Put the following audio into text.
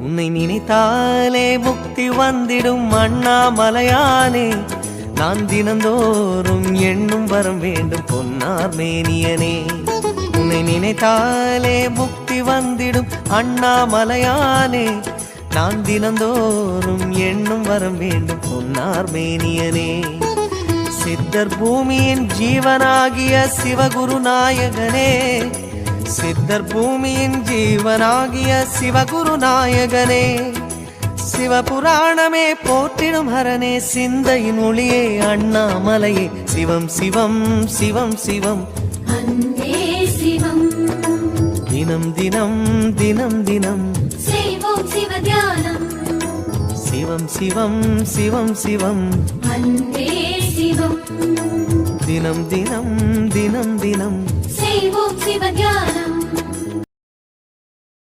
உன்னை நினைத்தாலே முக்தி வந்திடும் அண்ணாமலையானே, நான் தினந்தோறும் எண்ணும் வரம் வேண்டும் பொன்னார் மேனியனே. உன்னை நினைத்தாலே முக்தி வந்திடும் அண்ணாமலையானே, நான் தினந்தோறும் எண்ணும் வரம் வேண்டும் பொன்னார் மேனியனே. சித்தர் பூமியின் ஜீவனாகிய சிவகுரு நாயகனே, சித்தர் பூமியின் ஜீவனாகிய சிவகுரு நாயகனே, சிவபுராணமே போற்றிடும் ஹரனே, சிந்தையின் ஒளியே அண்ணாமலையே, சிவம் சிவம் சிவம் சிவம் அன்பே சிவம். தினம் தினம் தினம் தினம் செய்வோம் சிவ தியானம். சிவம் சிவம் சிவம் சிவம் அன்பே சிவம். தினம் தினம் தினம் தினம் செய்வோம் சிவ தியானம்.